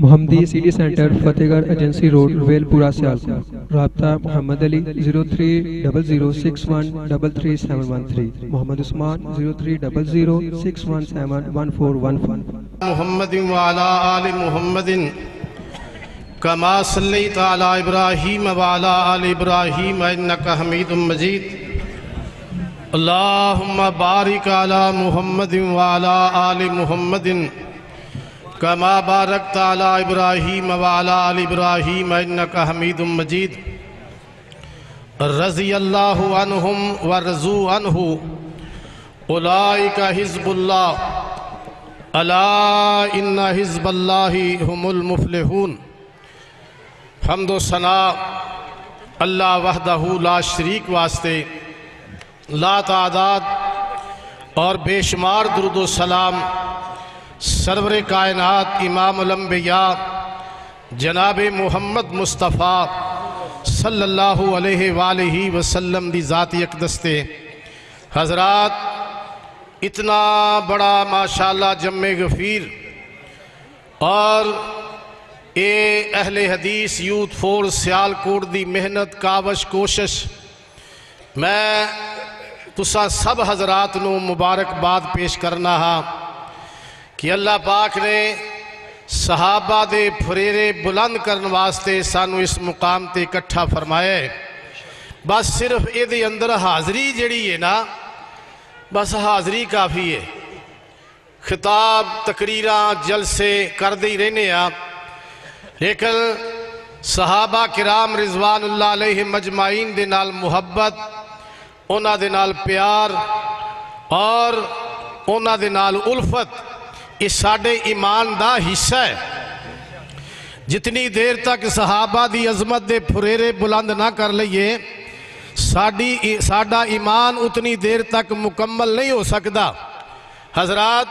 محمدی city centre فتح گڑھ agency road well پورا سیالکوٹ. رابطہ محمدعلی 030061333713. محمد عثمان 030061711415. محمد وعلى آل محمد كما صليت على إبراهيم وعلى آل إبراهيم إنك حميد مجيد. اللهم بارك على محمد وعلى آل محمد كما باركت على إبراهيم وعلى آل إبراهيم إنك حميد مجيد. رضي الله عنهم ورضوا عنه أولئك حزب الله الا ان حزب اللہ هم المفلحون. حمد و ثنا اللہ وحدہ لا شریک واسطے، لا تعداد اور بے شمار درود و سلام سرور کائنات امام الانبیاء جناب محمد مصطفیٰ صلی اللہ علیہ وآلہ وسلم دی ذاتی اقدس تے. حضرات، اتنا بڑا ماشاءاللہ جمع غفیر اور اے اہل حدیث یوتھ فورس سیالکوٹ دی محنت کاوش کوشش، میں تسا سب حضرات نو مبارکباد پیش کرنا ہاں کہ اللہ پاک نے صحابہ دے پھریرے بلند کرن واسطے سانو اس مقام تے اکٹھا فرمایا ہے. بس صرف اے دے اندر حاضری جڑی ہے نا، بس حاضری کافی ہے. خطاب تقریراں جلسے کر دے رہنے ہیں، لیکن صحابہ کرام رضوان اللہ علیہ مجمعین دے نال محبت، اونا دے نال پیار اور اونا دے نال الفت، اس ساڑے ایمان دا حصہ ہے. جتنی دیر تک صحابہ دی عظمت دے پھریرے بلند نہ کر لئیے، ساڑا ایمان اتنی دیر تک مکمل نہیں ہو سکتا. حضرات،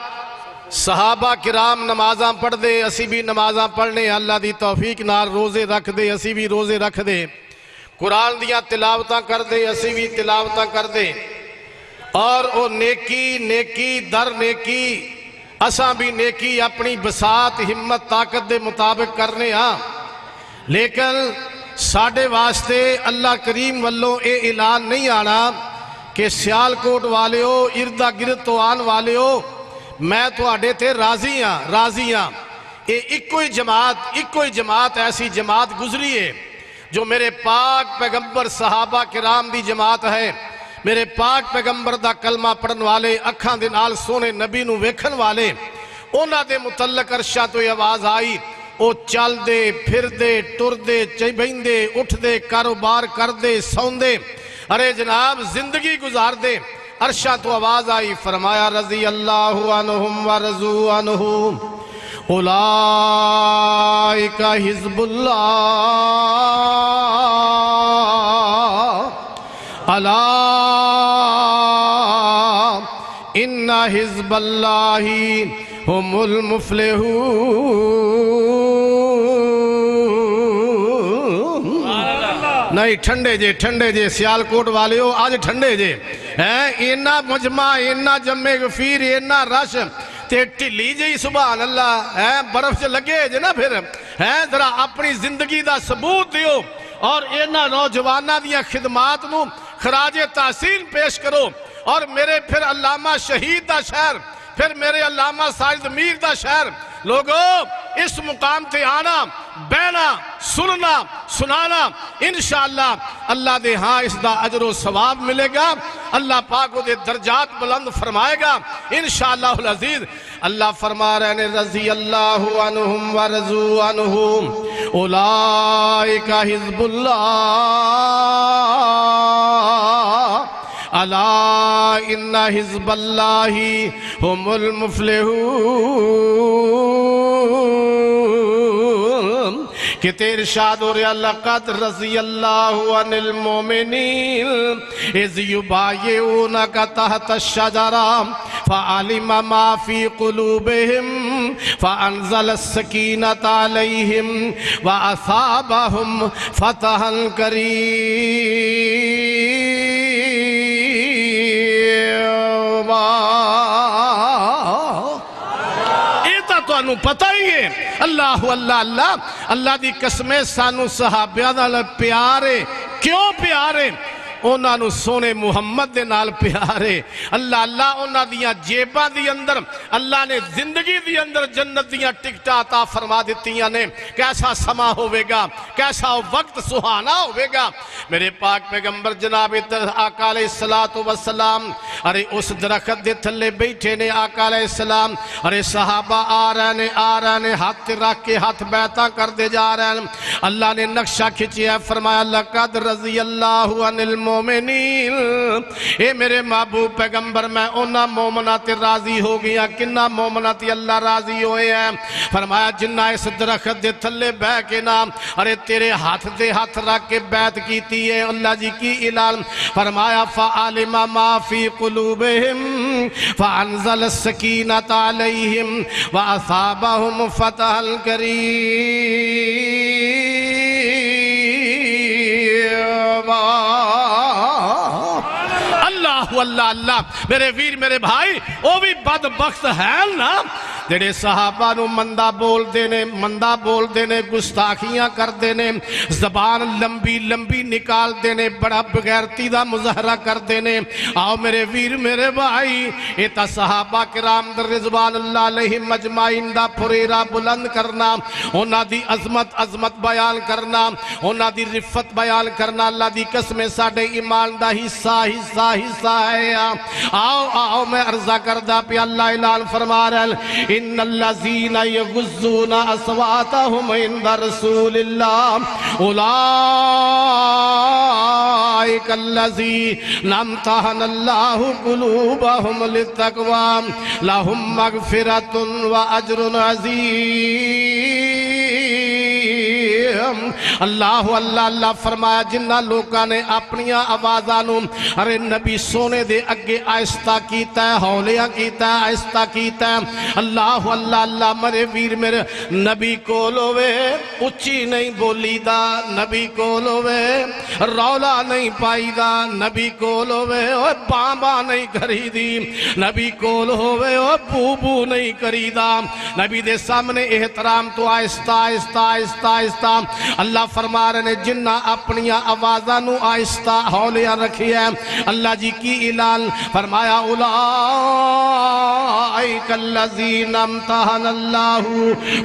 صحابہ کرام نمازاں پڑھ دے، اسی بھی نمازاں پڑھنے، اللہ دی توفیق نال روزے رکھ دے، اسی بھی روزے رکھ دے. قرآن دیاں تلاوتاں کر دے، اسی بھی تلاوتاں کر دے. اور او نیکی در نیکی، اساں بھی نیکی اپنی بساط ہمت طاقت دے مطابق کرنے ہاں. لیکن ساڑھے واسطے اللہ کریم والوں اے اعلان نہیں آنا کہ سیالکوٹ والے ہو، اردہ گرد تو آن والے ہو، میں تو آڑے تے راضی ہاں. اے ایک جماعت ایسی جماعت گزری ہے جو میرے پاک پیغمبر صحابہ کرام دی جماعت ہے. میرے پاک پیغمبر دا کلمہ پڑھن والے، اکھاں دے نال سونے نبی نو ویکھن والے، اونا دے متعلق عرشہ تو یہ آواز آئی، او چل دے، پھر دے، ٹر دے، چبین دے، اٹھ دے، کاروبار کر دے، سون دے، ارے جناب زندگی گزار دے. عرشہ تو آواز آئی، فرمایا رضی اللہ عنہم ورضوا عنہ اولئک حزب اللہ الا ان حزب اللہ هم المفلحون. نہیں ٹھنڈے جے سیالکوٹ والے ہو، آج ٹھنڈے جے. اینا مجمع، اینا جمع غفیر، اینا رش تے ٹلی جی سبحان اللہ. برف سے لگے جے نا، پھر ذرا اپنی زندگی دا ثبوت دیو اور اینا نوجوانہ دیا خدمات نو خراج تحسین پیش کرو. اور میرے پھر علامہ شہید دا شہر، پھر میرے علامہ ساجد میر دا شہر، لوگوں اس مقام تے آنا، بینا، سننا، سنانا، انشاءاللہ اللہ دے ہاں اس دا اجر و ثواب ملے گا. اللہ پاک کو دے درجات بلند فرمائے گا انشاءاللہ العزیز. اللہ فرما رہے ہیں رضی اللہ عنہم ورضوا عنہ اولئک حزب اللہ الا ان حزب اللہ هم المفلحون. کہ تیر ارشاد ہو رہا لقد رضی اللہ عن المومنین اذ یبایعونک تحت الشجرہ فعلم ما فی قلوبہم فانزل السکینۃ علیہم واصابہم فتحا قریبا. تو انہوں پتہ ہی ہے اللہ اللہ اللہ اللہ دی قسمیں سانو صحابیہ نال پیارے کیوں پیارے اونا نو سونے محمد دے نال پیارے اللہ اللہ اونا دیاں جیبہ دی اندر اللہ نے زندگی دی اندر جنت دیاں ٹکٹا عطا فرما دیتیاں نے کیسا سما ہوئے گا کیسا وقت سہانا ہوئے گا میرے پاک پیغمبر جناب آقا علیہ السلام ارے اس درخت دے تھلے بیٹھے نے آقا علیہ السلام ارے صحابہ آ رہے نے ہاتھ رکھ کے ہاتھ بیعتاں کر دے جا رہے ہیں اللہ نے نقشہ کھچیا فرمایا لقد رضی اللہ عن المومنین اے میرے محبوب پیغمبر میں اونا مومنات راضی ہو گیا کنہ مومنات اللہ راضی ہوئے ہیں فرمایا جنہ اس درخت دے تھلے بہ کے نام ارے تیرے ہاتھ دے ہاتھ رکھ کے بیعت کیتی ہے اللہ جی کی اعلان فرمایا فَعَلِمَ مَا فِي قُلُوبِهِمْ فَأَنزَلَ السَّكِينَةَ عَلَيْهِمْ وَأَصَابَهُمْ فَتْحًا قَرِيبًا اللہ اللہ اللہ میرے ویر میرے بھائی وہ بھی بدبخت ہے نا جڑے صحابہ نو مندہ بول دینے گستاخیاں کر دینے زبان لمبی لمبی نکال دینے بڑا بغیرتی دا مظاہرہ کر دینے آؤ میرے ویر میرے بھائی ایتا صحابہ کرام در رضوان اللہ علیہ مجمعین دا پھریرا بلند کرنا ہونا دی عظمت بیان کرنا ہونا دی رفت بیان کرنا اللہ دی قسم ساڑے ایمان دا حصہ ہے آؤ میں عرضہ کردہ پہ اللہ اعلان فرما رہے ان الذین یغضون اصواتهم عند رسول اللہ اولئک الذین امتحن اللہ قلوبهم للتقوی لهم مغفرۃ واجر عظیم اللہ اللہ فرمایا جنہ لوگاں نے اپنیاں آوازانوں ارے نبی سونے دے اگے آہستہ کیتا ہے ہولیاں کیتا ہے آہستہ کیتا ہے اللہ اللہ مرے ویر میرے نبی کولوے اچھی نہیں بولی دا نبی کولوے رولا نہیں پائی دا نبی کولوے بامبا نہیں کری دی نبی کولوے بوبو نہیں کری دا نبی دے سامنے احترام تو آہستہ اللہ فرما رہے نے جنہ اپنیاں آوازانو آہستہ ہولیاں رکھی ہے اللہ جی کی اعلان فرمایا اولئک الذین امتحن اللہ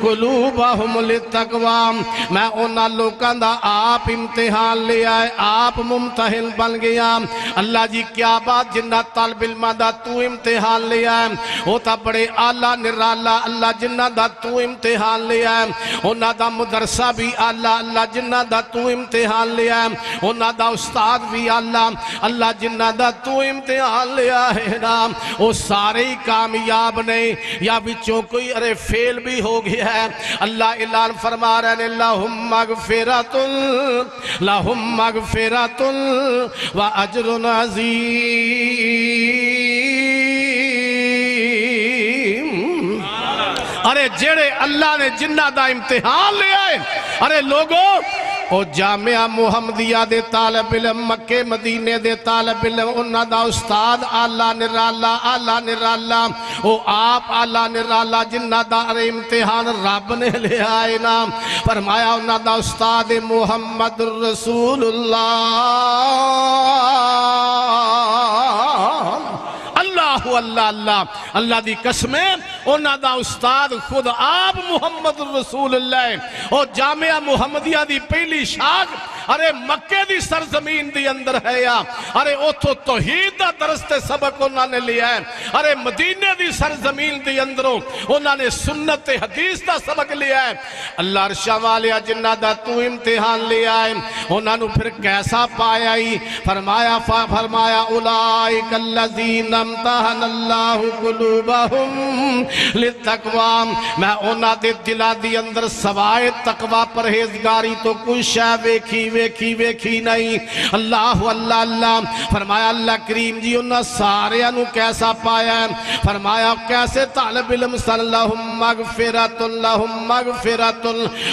قلوبهم للتقوی میں انہاں لوکاں دا آپ امتحان لے آئے آپ ممتحن بن گیا اللہ جی کیا بات جنہ طالب علم دا تو امتحان لے آئے ہوتا بڑے آلہ نرالا اللہ جنہ دا تو امتحان لے آئے انہاں دا مدرسہ بھی اللہ جنہ دا تو امتحان لے آئے انہاں دا استاد بھی اللہ جنہ دا تو امتحان لے آئے نام وہ سارے ہی کامیاب نہیں یا بچوں کوئی ارے فیل بھی ہو گیا ہے اللہ اعلان فرما رہے ہیں لہم مغفرۃ واجر عظیم ارے جڑے اللہ نے جنہ دا امتحان لے آئے ارے لوگوں او جامعہ محمدیہ دے طالب علم مکہ مدینے دے طالب علم انہاں دا استاد آلہ نرالا او آپ آلہ نرالا جنہ دا امتحان رب نے لے آئے نام فرمایا انہاں دا استاد محمد رسول اللہ اللہ دی قسمیں انہاں دا استاد خود آپ محمد رسول اللہ اور جامعہ محمدیہ دی پہلی شاگ ارے مکہ دی سرزمین دی اندر ہے یا ارے اوتھو توحید دا درست سبق انہاں نے لیا ہے ارے مدینے دی سرزمین دی اندروں انہاں نے سنت حدیث دا سبق لیا ہے اللہ عرشہ والیا جنہ دا تو امتحان لیا ہے انہاں نو پھر کیسا پایا ہی فرمایا اولئک الذین امتحن اللہ قلوبهم للتقوی میں انہاں دے دلا دی اندر سوائے تقوی پرہیزگاری تو کوئی شے ویکھی نہیں اللہ فرمایا اللہ کریم جی انہاں سارے انہوں کیسا پایا ہے فرمایا کیسے طالب علم صلی لہم مغفرۃ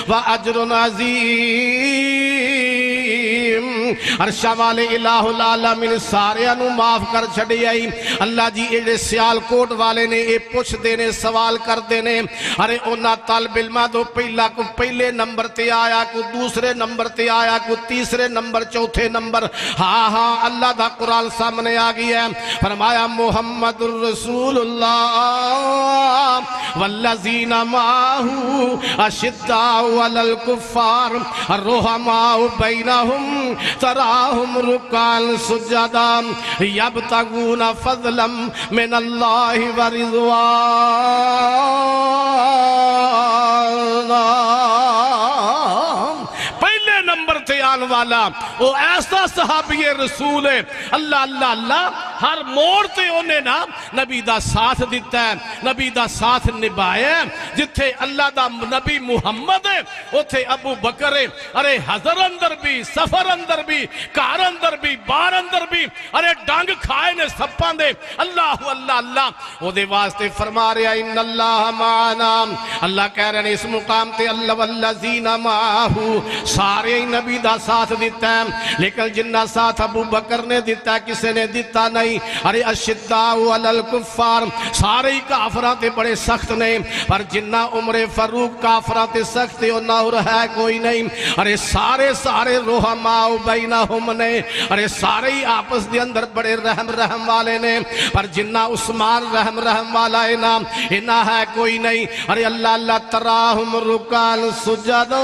و اجر عظیم عرشہ والے الہ العالمین سارے انو معاف کر چھڑی آئی اللہ جی ایڈے سیالکوٹ والے نے اے پوچھ دینے سوال کر دینے ارے اونا طالب علمہ دو پہلا کو پہلے نمبر تے آیا کو دوسرے نمبر تے آیا کو تیسرے نمبر چوتھے نمبر ہاں ہاں اللہ دا قرآن سامنے آگئی ہے فرمایا محمد الرسول اللہ والذین معاہو اشداء علی الکفار الرحماء بینہم تراہم رکعاً سجدا یبتغون فضلا من اللہ ورضوانا پہلے نمبر تے آن والا وہ ایسا صحابی رسول ہے اللہ اللہ اللہ ہر موڑ تے انہیں نا نبی دا ساتھ دیتا ہے نبی دا ساتھ نبھائے جتھے اللہ دا نبی محمد ہے اتھے ابو بکر ہے ارے حضر اندر بھی سفر اندر بھی کار اندر بھی بار اندر بھی ارے ڈانگ کھائے نے سپان دے اللہ اللہ اللہ وہ دے واسطے فرما رہا ان اللہ معنا اللہ کہہ رہے ہیں اس مقام تے اللہ والذین معاہو سارے نبی دا ساتھ دیتا ہے لیکن جنہ ساتھ ابو بکر نے دیتا ہے کسے نے دیتا نہیں ارے اشداء علی الکفار سارے کافران تے بڑے سخت نہیں پر جنہ عمر فاروق کافران تے سخت تے انہا اور ہے کوئی نہیں ارے سارے رحماء بینہم نے ارے سارے آپس دے اندر بڑے رحم والے نے پر جنہ عثمان رحم والا انہا ہے کوئی نہیں ارے اللہ اللہ تراہم رکعاً سجدا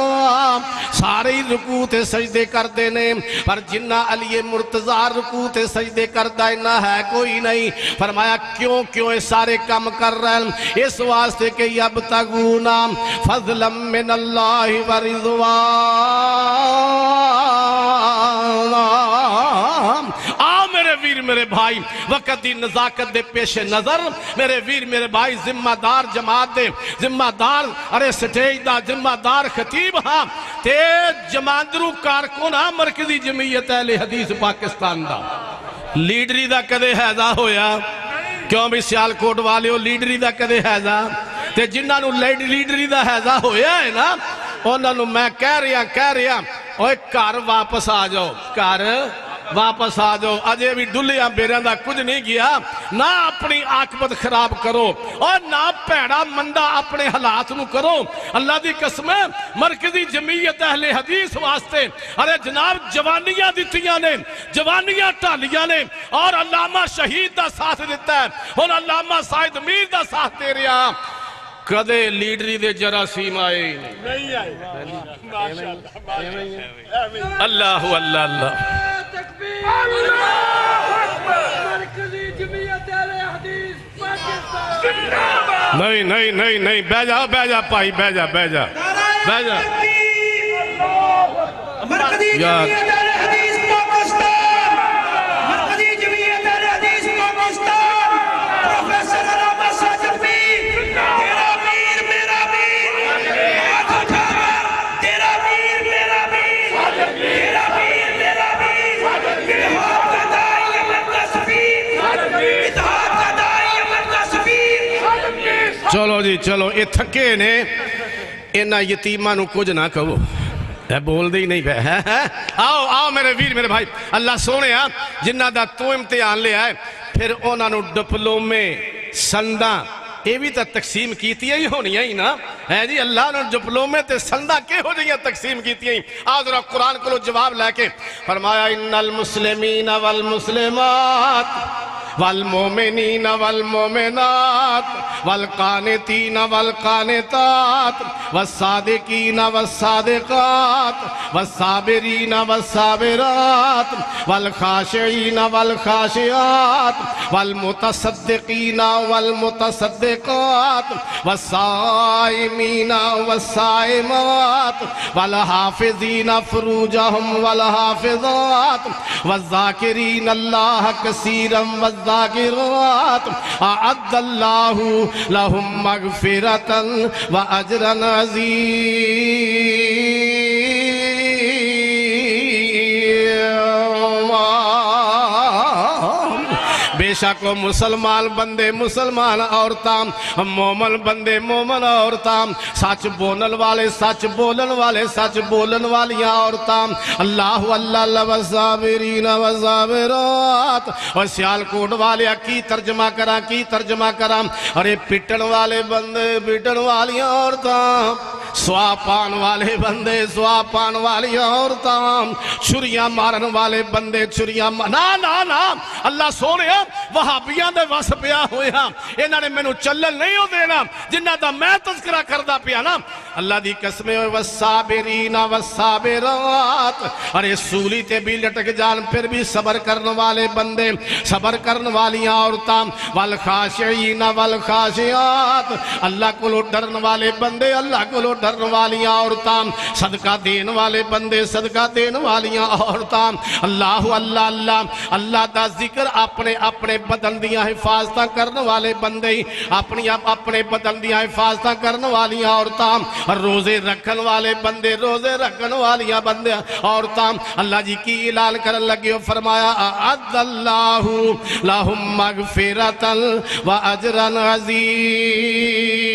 سارے رکوع تے سجدے کر دینے پر جنہ علی مرتضی رکوع تے سجدے کر دینا ہے کوئی نہیں فرمایا کیوں یہ سارے کام کر رہے ہیں اس واسطے کہ یبتغون فضلا من اللہ ورضوانا آؤ میرے ویر میرے بھائی وقت دی نزاکت دے پیش نظر میرے ویر میرے بھائی ذمہ دار جماعت دے ذمہ دار ارے سٹیج دا ذمہ دار خطیب ہاں تے جماندرو کارکن ہاں مرکزی جمعیت اہل حدیث پاکستان دا لیڈری دا کدے حیضہ ہویا کیوں بھی سیالکوٹ والے ہو لیڈری دا کدے حیضہ تے جنہاں نو لیڈری دا حیضہ ہویا ہے نا انہاں نو میں کہہ رہا اوہ کار واپس آ جاؤ کار واپس آ جاؤ اجے بھی ڈلیاں بیران دا کچھ نہیں گیا نہ اپنی عاقبت خراب کرو اور نہ پیڑا مندہ اپنے حالات نو کرو اللہ دی قسم ہے مرکزی جمعیت اہل حدیث واسطے ارے جناب جوانیاں دیتیاں نے جوانیاں ٹالیاں نے اور علامہ شہید دا ساتھ دیتا ہے اور علامہ سائد میر دا ساتھ دے رہا کدے لیڈری دے جراثیم آئے نہیں آئے اللہ اللہ اللہ نہیں بہ جا پائی بہ جا چلو جی چلو یہ تھکے نے انہا یتیمہ نو کچھ نہ کہو بول دی نہیں بے آؤ میرے ویر میرے بھائی اللہ سونے جنہ دا تو امتحان لے آئے پھر انہا نو ڈپلومے سندہ یہ بھی تا تقسیم کیتی ہی ہونی ہے نا ہے جی اللہ نے ڈپلومے تے سندہ کے ہو جائیں تقسیم کیتی ہیں آج رہا قرآن کو لو جواب لے کے فرمایا ان المسلمین والمسلمات والمومنین والمومنات والقانتین والقانتات والصادقین والصادقات والصابرین والصابرات والخاشعین والخاشعات والمتصدقین والمتصدقات والصائمین والصائمات والحافظین فروجہم والحافظات والذاکرین اللہ کثیرا والذاکرات اعد اللہ لهم مغفرة وأجرا عظيما بے شک و مسلمان بندے مسلمان عورتاں، مومن بندے مومن عورتاں، سچ بولن والے سچ بولن والے سچ بولن والیاں عورتاں، اللہ اللہ والصابرین والصابرات۔ اور سیالکوٹ والے کی ترجمہ کراں کی ترجمہ کراں، ارے پٹن والے بندے پٹن والیاں عورتاں، سوا پان والے بندے سوا پان والی عورتاں، چھریاں مارن والے بندے چھریاں نا نا نا اللہ سونے وہابیاں دے وس پیا ہویا، انہاں نے مینوں چلن نہیں ہو دینا جنہ دا میں تذکرہ کردہ پیا نا۔ اللہ دی قسمیں ہوئے والصابرین والصابرات، ارے سولی تے بھی لٹک جان پھر بھی صبر کرن والے بندے صبر کرن والیاں عورتاں، والخاشعین والخاشعات، اللہ کو ڈرن والے بندے اللہ کو ڈرن والیاں عورتاں، صدقہ دین والے بندے صدقہ دین والیاں عورتاں، اللہ اللہ اللہ اللہ دا ذکر اپنے اپنے بدن دیاں حفاظتاں کرن والے بندے، اپنی اپنے بدن دیاں حفاظتاں کرن والیاں عورتاں، روزے رکھن والے بندے روزے رکھن والیاں بندے عورتاں، اللہ جی کی اعلان کرن لگے ہو، فرمایا اعد اللہ لہم مغفرۃ و اجرا عظیم۔